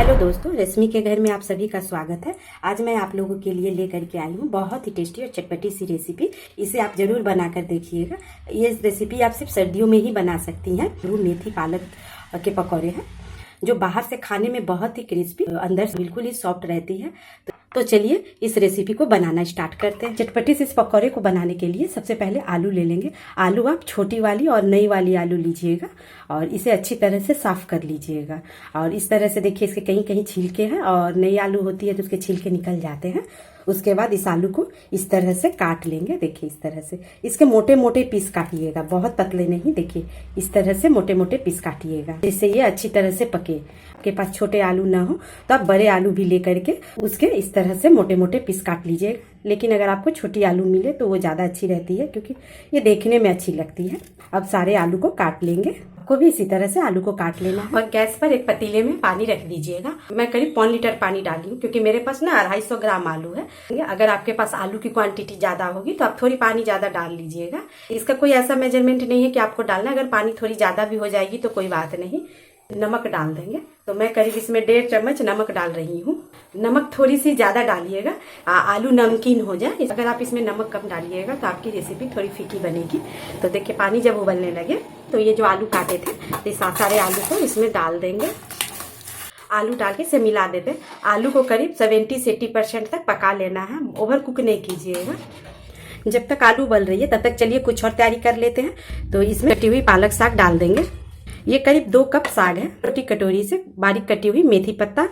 Hello दोस्तों, रश्मि के घर में आप सभी का स्वागत है। आज मैं आप लोगों के लिए लेकर के आई हूँ बहुत ही टेस्टी और चटपटी सी रेसिपी। इसे आप जरूर बनाकर देखिएगा। ये रेसिपी आप सिर्फ सर्दियों में ही बना सकती हैं। जरूर मेथी पालक के पकौड़े हैं जो बाहर से खाने में बहुत ही क्रिस्पी, अंदर से बिल्कुल ही सॉफ्ट रहती है। तो चलिए इस रेसिपी को बनाना स्टार्ट करते हैं। चटपटी से इस पकौड़े को बनाने के लिए सबसे पहले आलू ले लेंगे। आलू आप छोटी वाली और नई वाली आलू लीजिएगा और इसे अच्छी तरह से साफ कर लीजिएगा। और इस तरह से देखिए, इसके कहीं कहीं छिलके हैं और नई आलू होती है तो उसके छिलके निकल जाते हैं। उसके बाद इस आलू को इस तरह से काट लेंगे। देखिए इस तरह से इसके मोटे मोटे पीस काटिएगा, बहुत पतले नहीं। देखिए इस तरह से मोटे मोटे पीस काटिएगा जिससे ये अच्छी तरह से पके। आपके पास छोटे आलू ना हो तो आप बड़े आलू भी लेकर के उसके इस तरह से मोटे मोटे पीस काट लीजिएगा। लेकिन अगर आपको छोटी आलू मिले तो वो ज़्यादा अच्छी रहती है क्योंकि ये देखने में अच्छी लगती है। अब सारे आलू को काट लेंगे। को भी इसी तरह से आलू को काट लेना है। और गैस पर एक पतीले में पानी रख दीजिएगा। मैं करीब 1 लीटर पानी डाली हूँ क्योंकि मेरे पास ना 250 ग्राम आलू है। अगर आपके पास आलू की क्वांटिटी ज्यादा होगी तो आप थोड़ी पानी ज्यादा डाल लीजिएगा। इसका कोई ऐसा मेजरमेंट नहीं है कि आपको डालना। अगर पानी थोड़ी ज्यादा भी हो जाएगी तो कोई बात नहीं, नमक डाल देंगे। तो मैं करीब इसमें 1.5 चम्मच नमक डाल रही हूँ। नमक थोड़ी सी ज्यादा डालिएगा, आलू नमकीन हो जाए। अगर आप इसमें नमक कम डालिएगा तो आपकी रेसिपी थोड़ी फीकी बनेगी। तो देखिए पानी जब उबलने लगे तो ये जो आलू काटे थे तो सारे आलू को इसमें डाल देंगे। आलू डाल के इसे मिला देते। आलू को करीब 70 से 80% तक पका लेना है, ओवर कुक नहीं कीजिएगा। जब तक आलू उबल रही है तब तक चलिए कुछ और तैयारी कर लेते हैं। तो इसमें कटी हुई पालक साग डाल देंगे। ये करीब 2 कप साग है। छोटी कटोरी से बारीक कटी हुई मेथी पत्ता।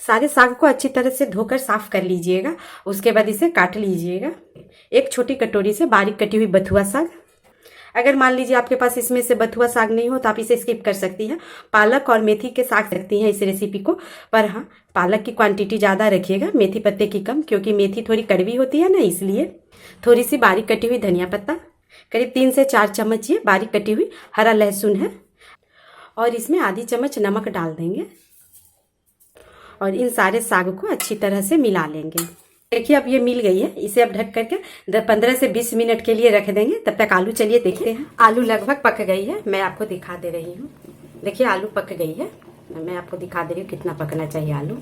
सारे साग को अच्छी तरह से धोकर साफ कर लीजिएगा। उसके बाद इसे काट लीजिएगा। एक छोटी कटोरी से बारीक कटी हुई बथुआ साग। अगर मान लीजिए आपके पास इसमें से बथुआ साग नहीं हो तो आप इसे स्किप कर सकती हैं। पालक और मेथी के साग सकती हैं इस रेसिपी को, पर हाँ पालक की क्वांटिटी ज़्यादा रखिएगा, मेथी पत्ते की कम, क्योंकि मेथी थोड़ी कड़वी होती है ना, इसलिए। थोड़ी सी बारीक कटी हुई धनिया पत्ता, करीब 3 से 4 चम्मच ये बारीक कटी हुई हरा लहसुन है। और इसमें आधी चम्मच नमक डाल देंगे और इन सारे साग को अच्छी तरह से मिला लेंगे। देखिए अब ये मिल गई है। इसे अब ढक करके 15 से 20 मिनट के लिए रख देंगे। तब तक आलू चलिए देखते हैं। आलू लगभग पक गई है, मैं आपको दिखा दे रही हूँ। देखिए आलू पक गई है, मैं आपको दिखा दे रही हूँ कितना पकना चाहिए आलू।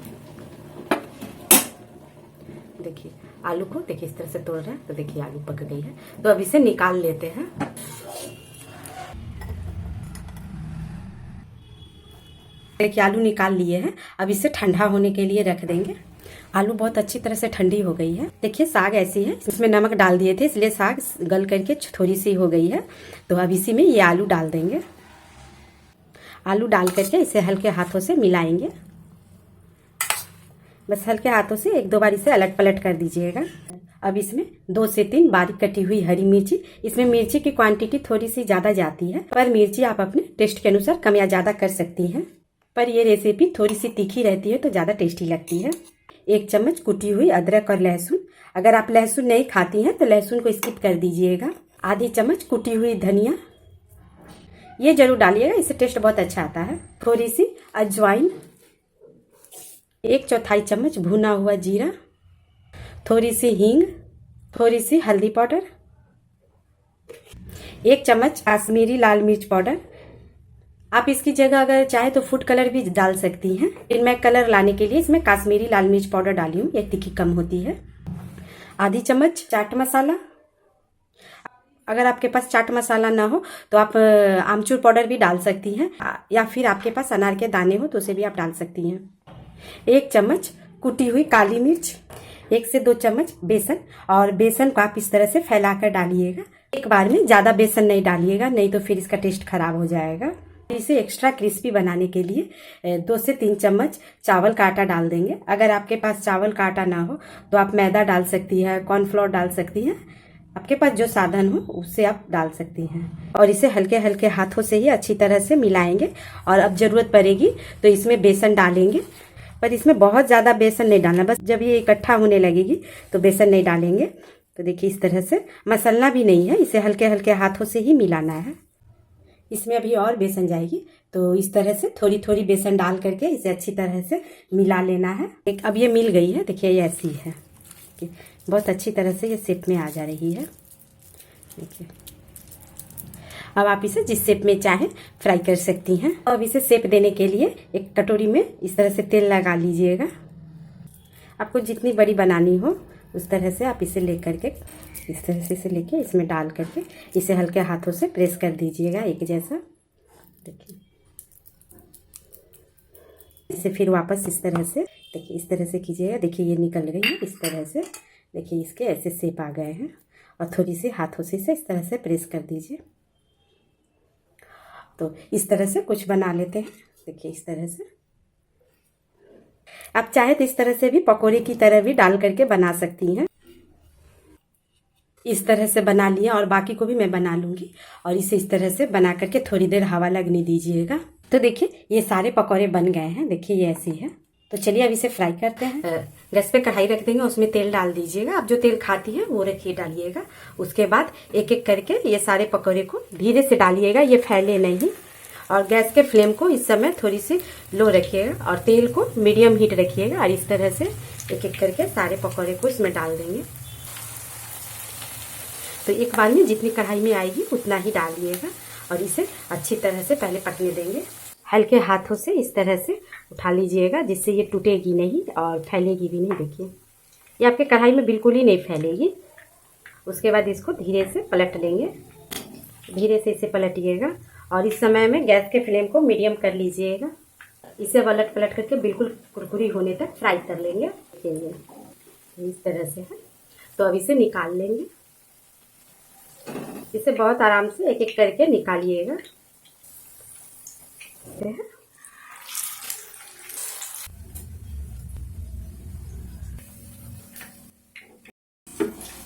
देखिए आलू को देखिए इस तरह से तोड़ रहा है तो देखिए आलू पक गई है। तो अब इसे निकाल लेते हैं। देखिए आलू निकाल लिए हैं। अब इसे ठंडा होने के लिए रख देंगे। आलू बहुत अच्छी तरह से ठंडी हो गई है। देखिए साग ऐसी है, इसमें नमक डाल दिए थे इसलिए साग गल करके थोड़ी सी हो गई है। तो अब इसी में ये आलू डाल देंगे। आलू डाल करके इसे हल्के हाथों से मिलाएंगे। बस हल्के हाथों से 1-2 बार इसे अलट पलट कर दीजिएगा। अब इसमें 2 से 3 बारीक कटी हुई हरी मिर्ची। इसमें मिर्ची की क्वांटिटी थोड़ी सी ज्यादा जाती है, पर मिर्ची आप अपने टेस्ट के अनुसार कम या ज्यादा कर सकती हैं। पर ये रेसिपी थोड़ी सी तीखी रहती है तो ज्यादा टेस्टी लगती है। 1 चम्मच कुटी हुई अदरक और लहसुन। अगर आप लहसुन नहीं खाती हैं तो लहसुन को स्किप कर दीजिएगा। आधी चम्मच कुटी हुई धनिया, ये जरूर डालिएगा, इससे टेस्ट बहुत अच्छा आता है। थोड़ी सी अजवाइन, 1/4 चम्मच भुना हुआ जीरा, थोड़ी सी हींग, थोड़ी सी हल्दी पाउडर, 1 चम्मच कश्मीरी लाल मिर्च पाउडर। आप इसकी जगह अगर चाहे तो फूड कलर भी डाल सकती हैं। फिर मैं कलर लाने के लिए इसमें कश्मीरी लाल मिर्च पाउडर डाली हूँ, ये तीखी कम होती है। आधी चम्मच चाट मसाला। अगर आपके पास चाट मसाला ना हो तो आप आमचूर पाउडर भी डाल सकती हैं, या फिर आपके पास अनार के दाने हो तो उसे भी आप डाल सकती हैं। 1 चम्मच कुटी हुई काली मिर्च, 1 से 2 चम्मच बेसन। और बेसन को आप इस तरह से फैलाकर डालिएगा। एक बार में ज्यादा बेसन नहीं डालिएगा, नहीं तो फिर इसका टेस्ट खराब हो जाएगा। इसे एक्स्ट्रा क्रिस्पी बनाने के लिए 2 से 3 चम्मच चावल का आटा डाल देंगे। अगर आपके पास चावल का आटा ना हो तो आप मैदा डाल सकती है, कॉर्नफ्लोर डाल सकती हैं। आपके पास जो साधन हो उससे आप डाल सकती हैं। और इसे हल्के हल्के हाथों से ही अच्छी तरह से मिलाएंगे। और अब जरूरत पड़ेगी तो इसमें बेसन डालेंगे, पर इसमें बहुत ज़्यादा बेसन नहीं डालना। बस जब ये इकट्ठा होने लगेगी तो बेसन नहीं डालेंगे। तो देखिए इस तरह से मसलना भी नहीं है, इसे हल्के हल्के हाथों से ही मिलाना है। इसमें अभी और बेसन जाएगी तो इस तरह से थोड़ी थोड़ी बेसन डाल करके इसे अच्छी तरह से मिला लेना है। अब ये मिल गई है, देखिए ये ऐसी है, बहुत अच्छी तरह से ये शेप में आ जा रही है। देखिए अब आप इसे जिस शेप में चाहे फ्राई कर सकती हैं। अब इसे शेप देने के लिए एक कटोरी में इस तरह से तेल लगा लीजिएगा। आपको जितनी बड़ी बनानी हो उस तरह से आप इसे लेकर के इस तरह से इसे लेके इसमें डाल करके इसे हल्के हाथों से प्रेस कर दीजिएगा एक जैसा। देखिए इसे फिर वापस इस तरह से देखिए इस तरह से कीजिएगा। देखिए ये निकल गई है इस तरह से। देखिए इसके ऐसे शेप आ गए हैं और थोड़ी सी हाथों से इसे इस तरह से प्रेस कर दीजिए। तो इस तरह से कुछ बना लेते हैं। देखिए इस तरह से आप चाहे तो इस तरह से भी पकोड़े की तरह भी डाल करके बना सकती हैं। इस तरह से बना लिया और बाकी को भी मैं बना लूँगी और इसे इस तरह से बना करके थोड़ी देर हवा लगने दीजिएगा। तो देखिए ये सारे पकौड़े बन गए हैं। देखिए ये ऐसी है। तो चलिए अब इसे फ्राई करते हैं। गैस पे कढ़ाई रख देंगे, उसमें तेल डाल दीजिएगा। आप जो तेल खाती हैं वो रखिए डालिएगा। उसके बाद एक एक करके ये सारे पकौड़े को धीरे से डालिएगा, ये फैले नहीं। और गैस के फ्लेम को इस समय थोड़ी सी लो रखिएगा और तेल को मीडियम हीट रखिएगा और इस तरह से एक एक करके सारे पकौड़े को इसमें डाल देंगे। तो एक बार में जितनी कढ़ाई में आएगी उतना ही डालिएगा और इसे अच्छी तरह से पहले पकने देंगे। हल्के हाथों से इस तरह से उठा लीजिएगा जिससे ये टूटेगी नहीं और फैलेगी भी नहीं। देखिए ये आपके कढ़ाई में बिल्कुल ही नहीं फैलेगी। उसके बाद इसको धीरे से पलट लेंगे। धीरे से इसे पलटिएगा और इस समय में गैस के फ्लेम को मीडियम कर लीजिएगा। इसे पलट पलट करके बिल्कुल कुरकुरी होने तक फ्राई कर लेंगे। देखिए इस तरह से है। तो अब इसे निकाल लेंगे। इसे बहुत आराम से एक एक करके निकालिएगा।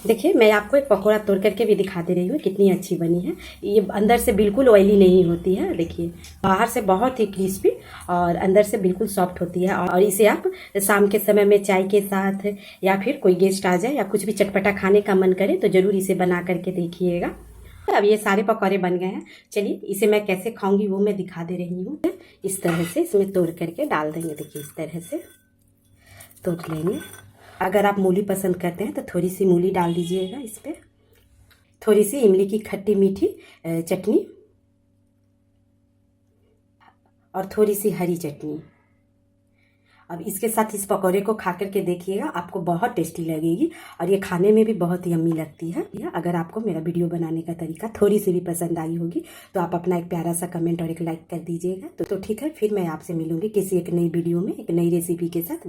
देखिए मैं आपको एक पकौड़ा तोड़ करके भी दिखा दे रही हूँ कितनी अच्छी बनी है। ये अंदर से बिल्कुल ऑयली नहीं होती है। देखिए बाहर से बहुत ही क्रिस्पी और अंदर से बिल्कुल सॉफ्ट होती है। और इसे आप शाम के समय में चाय के साथ या फिर कोई गेस्ट आ जाए या कुछ भी चटपटा खाने का मन करे तो ज़रूर इसे बना करके देखिएगा। अब ये सारे पकौड़े बन गए हैं। चलिए इसे मैं कैसे खाऊंगी वो मैं दिखा दे रही हूँ। इस तरह से इसमें तोड़ करके डाल देंगे। देखिए इस तरह से तोड़ लेंगे। अगर आप मूली पसंद करते हैं तो थोड़ी सी मूली डाल दीजिएगा इस पर। थोड़ी सी इमली की खट्टी मीठी चटनी और थोड़ी सी हरी चटनी। अब इसके साथ इस पकौड़े को खा करके देखिएगा, आपको बहुत टेस्टी लगेगी और ये खाने में भी बहुत यम्मी लगती है। अगर आपको मेरा वीडियो बनाने का तरीका थोड़ी सी भी पसंद आई होगी तो आप अपना एक प्यारा सा कमेंट और एक लाइक कर दीजिएगा। तो ठीक है, फिर मैं आपसे मिलूंगी किसी एक नई वीडियो में एक नई रेसिपी के साथ।